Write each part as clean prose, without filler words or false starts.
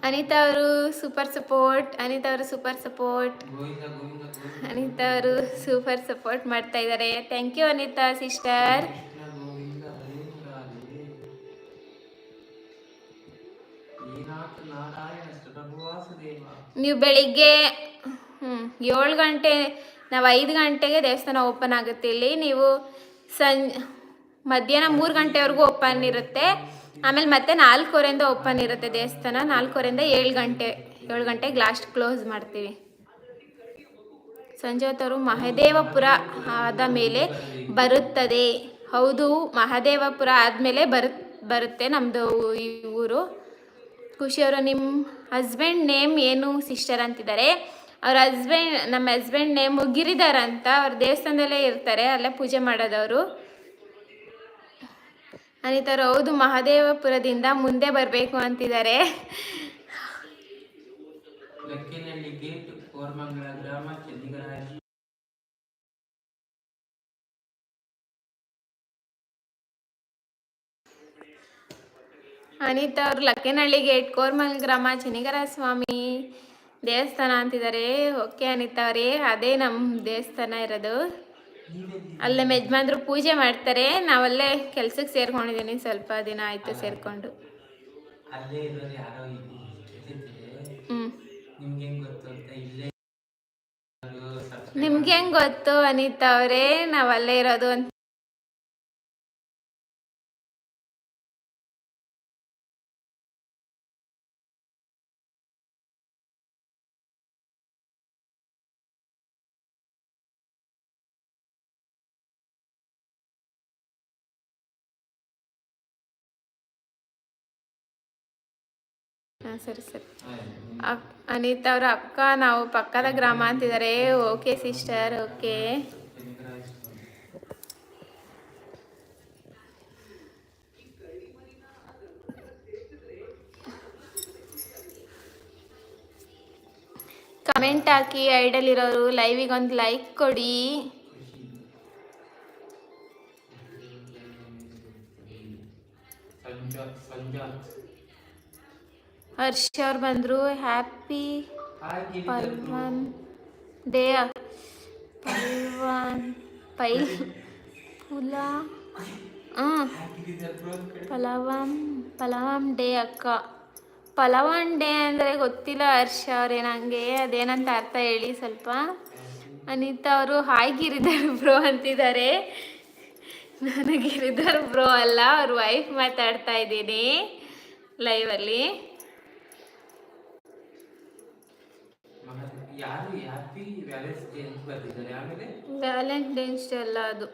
ಅನಿತಾ ಅವರು super support. Anita ಅವರು super support ಮಾಡ್ತಾ ಇದ್ದಾರೆ. Thank you Anita sister. ನೀವು ಬೆಳಿಗ್ಗೆ 7 ಗಂಟೆ, ನಾವು 5 ಗಂಟೆಗೆ ದೇವಸ್ಥಾನ ಓಪನ್ ಆಗುತ್ತೆ ಇಲ್ಲಿ. ನೀವು ಮಧ್ಯಾಹ್ನ 3 ಗಂಟೆವರೆಗೂ ಓಪನ್ ಇರುತ್ತೆ. ಆಮೇಲೆ ಮತ್ತೆ 4:15 ಓಪನ್ ಇರುತ್ತೆ ದೇವಸ್ಥಾನ. 4:15 7 ಗಂಟೆಗೆ ಲಾಸ್ಟ್ ಕ್ಲೋಸ್ ಮಾಡ್ತೀವಿ. ಸಂಜೋತರು ಮಹದೇವಪುರ ಆದ ಮೇಲೆ ಬರುತ್ತದೆ. ಹೌದು, ಮಹದೇವಪುರ ಆದಮೇಲೆ ಬರುತ್ತೆ ನಮ್ಮದು ಈ ಊರು. ಖುಷಿಯವರು ನಿಮ್ಮ ಹಸ್ಬೆಂಡ್ ನೇಮ್ ಏನು ಸಿಸ್ಟರ್ ಅಂತಿದ್ದಾರೆ. ನಮ್ಮ ಹಸ್ಬೆಂಡ್ ನೇಮು ಗಿರಿಧರ್ ಅಂತ. ಅವ್ರ ದೇವಸ್ಥಾನದಲ್ಲೇ ಇರ್ತಾರೆ, ಅಲ್ಲೇ ಪೂಜೆ ಮಾಡೋದವರು. ಅನಿತಾರು ಹೌದು, ಮಹದೇವಪುರದಿಂದ ಮುಂದೆ ಬರಬೇಕು ಅಂತಿದ್ದಾರೆ. ಅನಿತಾ ಅವರು ಲಕ್ಕೇನಹಳ್ಳಿ ಗೇಟ್, ಕೋರ್ಮಂಗಲ ಗ್ರಾಮ, ಚೆನ್ನಿಗರ ಸ್ವಾಮಿ ದೇವಸ್ಥಾನ ಅಂತಿದ್ದಾರೆ. ಓಕೆ ಅನಿತಾ ಅವರೇ, ಅದೇ ನಮ್ಮ ದೇವಸ್ಥಾನ ಇರೋದು. ಅಲ್ಲೇ ಯಜಮಾನ್ರು ಪೂಜೆ ಮಾಡ್ತಾರೆ. ನಾವಲ್ಲೇ ಕೆಲ್ಸಕ್ಕೆ ಸೇರ್ಕೊಂಡಿದ್ದೀನಿ, ಸ್ವಲ್ಪ ದಿನ ಆಯಿತು ಸೇರಿಕೊಂಡು. ನಿಮ್ಗೆ ಹೆಂಗೆ ಗೊತ್ತು ಅನಿತಾ ಅವರೇ ನಾವಲ್ಲೇ ಇರೋದು ಅಂತ? ಸರಿ. ಅನಿತಾ ಅವ್ರ ಅಕ್ಕ ನಾವು ಪಕ್ಕದ ಗ್ರಾಮ ಅಂತಿದ್ದಾರೆ. Okay sister, okay. ಕಮೆಂಟ್ ಹಾಕಿ, ಐಡಲ್ ಇರೋರು ಲೈವಿಗೆ ಒಂದು ಲೈಕ್ ಕೊಡಿ. ಹರ್ಷ ಅವ್ರು ಬಂದರು. Happy Pailwaan day. Pailwaan day ಅಕ್ಕ. ಪಲವಾನ್ ಡೇ ಅಂದರೆ ಗೊತ್ತಿಲ್ಲ ಹರ್ಷ ಅವ್ರೆ ನನಗೆ, ಅದೇನಂತ ಅರ್ಥ ಹೇಳಿ ಸ್ವಲ್ಪ. ಅನಿತಾ ಅವರು ಹಾಯ್ ಗಿರಿಧರ್ ಬ್ರೋ ಅಂತಿದ್ದಾರೆ. ನಾನು ಗಿರಿಧರ್ ಬ್ರೋ ಅಲ್ಲ, ಅವ್ರ ವೈಫ್ ಮಾತಾಡ್ತಾ ಇದ್ದೀನಿ ಲೈವಲ್ಲಿ. ವ್ಯಾಲೆಂಟೈನ್ಸ್ ಡೇ ಅಲ್ಲ ಅದು,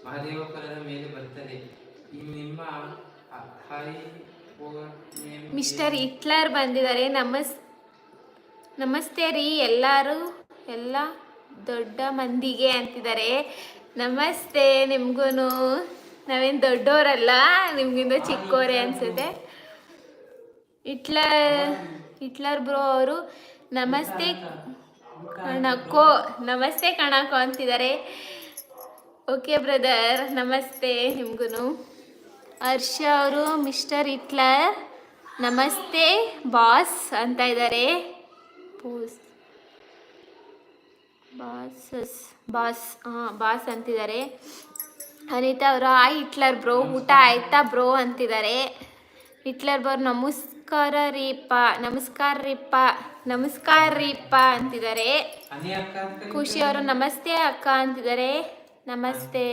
ಮಹದೇವಪುರದ ಮೇಲೆ ಬರ್ತದೆ. ಮಿಸ್ಟರ್ ಹಿಟ್ಲರ್ ಬಂದಿದ್ದಾರೆ. ನಮಸ್ತೆ ರೀ ಎಲ್ಲರೂ, ಎಲ್ಲ ದೊಡ್ಡ ಮಂದಿಗೆ ಅಂತಿದ್ದಾರೆ. ನಮಸ್ತೆ ನಿಮ್ಗೂ. ನಾವೇನು ದೊಡ್ಡವರಲ್ಲ, ನಿಮ್ಗಿಂತ ಚಿಕ್ಕವರೇ ಅನ್ಸುತ್ತೆ. ಹಿಟ್ಲರ್ ಬ್ರೋ ಅವರು ನಮಸ್ತೆ ಕಣಕೋ ಅಂತಿದ್ದಾರೆ. ಓಕೆ ಬ್ರದರ್, ನಮಸ್ತೆ ನಿಮ್ಗೂ. ಹರ್ಷ ಅವರು ಮಿಸ್ಟರ್ ಹಿಟ್ಲರ್ ನಮಸ್ತೆ ಬಾಸ್ ಅಂತ ಇದ್ದಾರೆ. ಬಾಸ್ ಅಂತಿದ್ದಾರೆ. ಅನಿತಾ ಅವರು ಹಾಯ್ ಹಿಟ್ಲರ್ ಬ್ರೋ, ಊಟ ಆಯ್ತಾ ಬ್ರೋ ಅಂತಿದ್ದಾರೆ. ಹಿಟ್ಲರ್ ಬ್ರೋ ನಮಸ್ಕಾರ ರೀಪ್ಪ ಅಂತಿದ್ದಾರೆ. ಖುಷಿ ಅವರು ನಮಸ್ತೆ ಅಕ್ಕ ಅಂತಿದ್ದಾರೆ. ನಮಸ್ತೆ.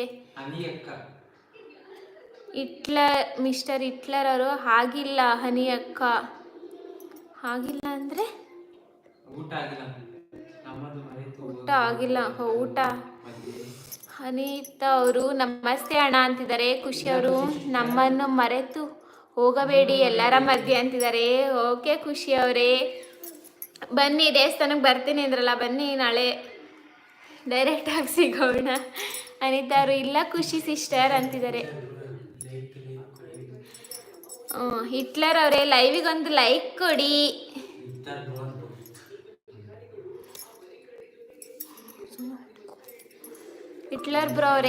ಮಿಸ್ಟರ್ ಹಿಟ್ಲರ್ ಅವರು ಹಾಗಿಲ್ಲ ಹನಿ ಅಕ್ಕ. ಹಾಗಿಲ್ಲ ಅಂದರೆ ಊಟ ಆಗಿಲ್ಲ. ಊಟ. ಅನಿತಾ ಅವರು ನಮಸ್ತೆ ಅಣ್ಣ ಅಂತಿದ್ದಾರೆ. ಖುಷಿ ಅವರು ನಮ್ಮನ್ನು ಮರೆತು ಹೋಗಬೇಡಿ ಎಲ್ಲರ ಮಧ್ಯೆ ಅಂತಿದ್ದಾರೆ. ಓಕೆ ಖುಷಿ ಅವರೇ, ಬನ್ನಿ ದೇವಸ್ಥಾನಕ್ಕೆ ಬರ್ತೀನಿ ಅಂದ್ರಲ್ಲ, ಬನ್ನಿ ನಾಳೆ ಡೈರೆಕ್ಟಾಗಿ ಸಿಗೋಣ. ಅನಿತಾ ಅವರು ಇಲ್ಲ ಖುಷಿ ಸಿಸ್ಟರ್ ಅಂತಿದ್ದಾರೆ. ಹಿಟ್ಲರ್ ಅವರೇ ಲೈವಿಗೊಂದು ಲೈಕ್ ಕೊಡಿ. ಹಿಟ್ಲರ್ ಬ್ರೋ ಅವರೇ